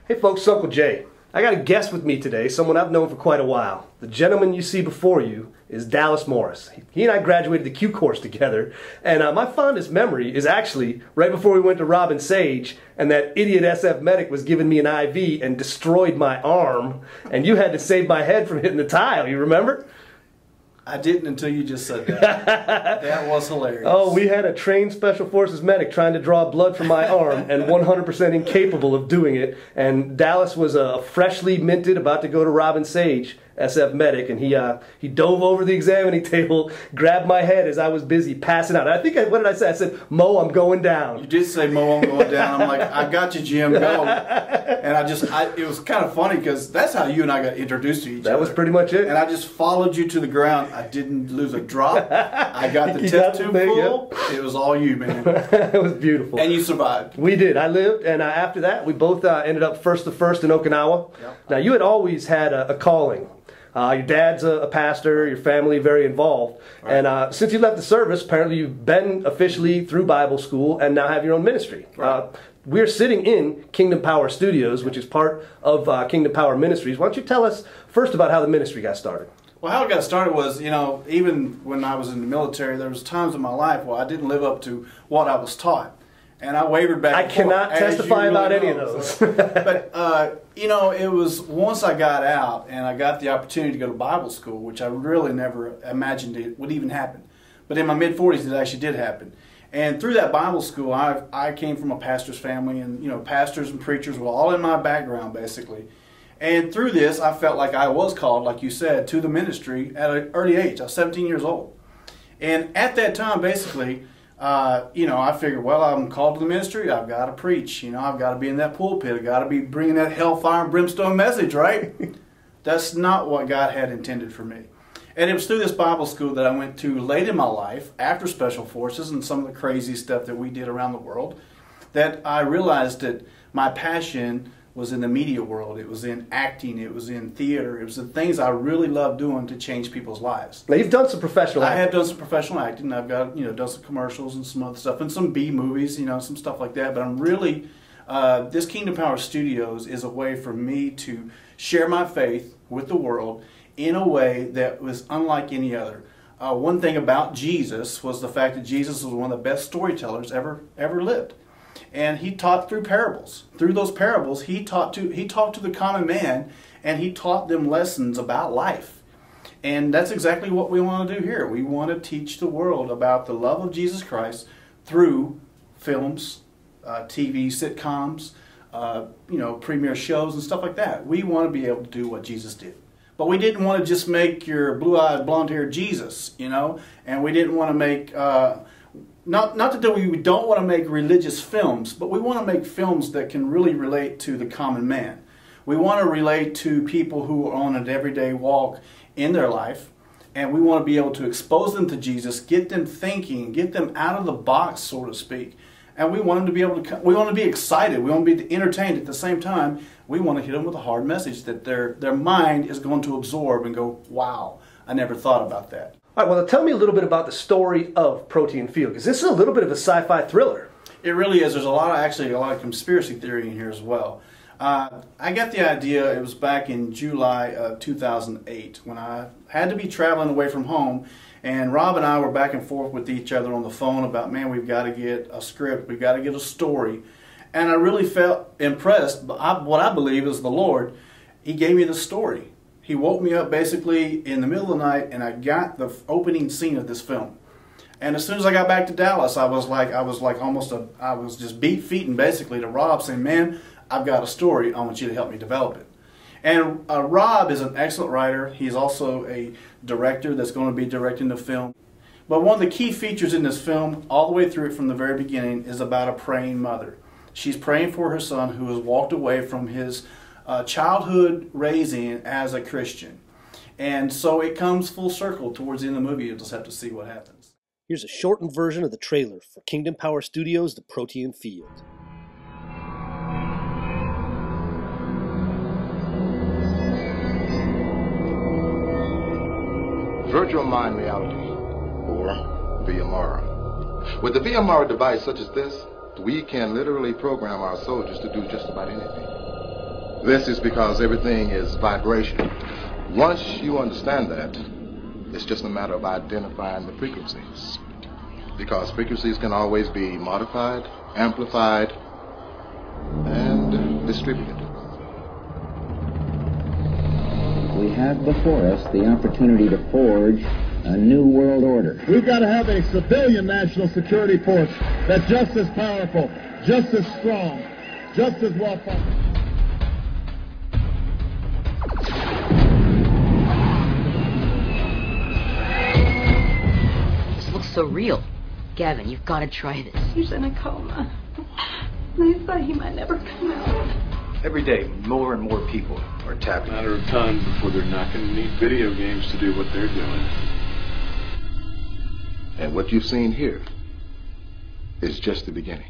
Hey folks, Uncle Jay. I got a guest with me today, someone I've known for quite a while. The gentleman you see before you is Dallas Morris. He and I graduated the Q course together, and my fondest memory is actually right before we went to Robin Sage, and that idiot SF medic was giving me an IV and destroyed my arm, and you had to save my head from hitting the tile, you remember? I didn't until you just said that. That was hilarious. Oh, we had a trained Special Forces medic trying to draw blood from my arm and 100% incapable of doing it. And Dallas was a freshly minted, about to go to Robin Sage SF medic, and he dove over the examining table, grabbed my head as I was busy passing out. I think, what did I say? I said, Mo, I'm going down. You did say, Mo, I'm going down. I'm like, I got you, Jim, go. And it was kind of funny because that's how you and I got introduced to each other. That was pretty much it. And I just followed you to the ground. I didn't lose a drop. I got the test tube full. Yep. It was all you, man. It was beautiful. And you survived. We did. I lived, and after that, we both ended up first in Okinawa. Yep. Now, you had always had a calling. Your dad's a pastor, your family very involved. Right. And since you left the service, apparently you've been officially through Bible school and now have your own ministry. Right. We're sitting in Kingdom Power Studios, which is part of Kingdom Power Ministries. Why don't you tell us first about how the ministry got started? Well, how it got started was, you know, even when I was in the military, there was times in my life where I didn't live up to what I was taught. And I wavered back and forth. I cannot testify about any of those. But, you know, it was once I got out and I got the opportunity to go to Bible school, which I really never imagined it would even happen. But in my mid-40s, it actually did happen. And through that Bible school, I came from a pastor's family, and, you know, pastors and preachers were all in my background, basically. And through this, I felt like I was called, like you said, to the ministry at an early age. I was 17 years old. And at that time, basically, you know, I figured, well, I'm called to the ministry. I've got to preach. You know, I've got to be in that pulpit. I've got to be bringing that hellfire and brimstone message, right? That's not what God had intended for me. And it was through this Bible school that I went to late in my life, after Special Forces and some of the crazy stuff that we did around the world, that I realized that my passion was in the media world. It was in acting. It was in theater. It was the things I really love doing to change people's lives. Now, you've done some professional acting. I have done some professional acting. I've got, you know, done some commercials and some other stuff and some B movies, you know, some stuff like that. But I'm really, this Kingdom Power Studios is a way for me to share my faith with the world in a way that was unlike any other. One thing about Jesus was the fact that Jesus was one of the best storytellers ever lived. And he taught through parables. Through those parables, he talked to the common man, and he taught them lessons about life. And that's exactly what we want to do here. We want to teach the world about the love of Jesus Christ through films, TV, sitcoms, you know, premiere shows and stuff like that. We want to be able to do what Jesus did. But we didn't want to just make your blue-eyed, blonde-haired Jesus, you know, and we didn't want to make... Not that we don't want to make religious films, but we want to make films that can really relate to the common man. We want to relate to people who are on an everyday walk in their life, and we want to be able to expose them to Jesus, get them thinking, get them out of the box, so to speak. And we want them to be able to, we want to be excited, we want to be entertained at the same time. We want to hit them with a hard message that their mind is going to absorb and go, wow, I never thought about that. All right, well, tell me a little bit about the story of Protean Field, because this is a little bit of a sci-fi thriller. It really is. There's actually a lot of conspiracy theory in here as well. I got the idea, it was back in July of 2008, when I had to be traveling away from home, and Rob and I were back and forth with each other on the phone about, man, we've got to get a script, we've got to get a story. And I really felt impressed, but what I believe is the Lord, He gave me the story. He woke me up basically in the middle of the night, and I got the opening scene of this film. And as soon as I got back to Dallas, I was just beat-feeting basically to Rob, saying, man, I've got a story. I want you to help me develop it. And Rob is an excellent writer. He's also a director that's going to be directing the film. But one of the key features in this film, all the way through it from the very beginning, is about a praying mother. She's praying for her son who has walked away from his childhood raising as a Christian. And so it comes full circle towards the end of the movie. You'll just have to see what happens. Here's a shortened version of the trailer for Kingdom Power Studios' The Protean Field. Virtual mind reality, or VMR. With the VMR device such as this, we can literally program our soldiers to do just about anything. This is because everything is vibration. Once you understand that, it's just a matter of identifying the frequencies. Because frequencies can always be modified, amplified, and distributed. We have before us the opportunity to forge a new world order. We've got to have a civilian national security force that's just as powerful, just as strong, just as well funded. This looks so real. Gavin, you've got to try this. He's in a coma. They thought he might never come out. Every day, more and more people are tapping. Matter of time before they're not going to need video games to do what they're doing. And what you've seen here is just the beginning.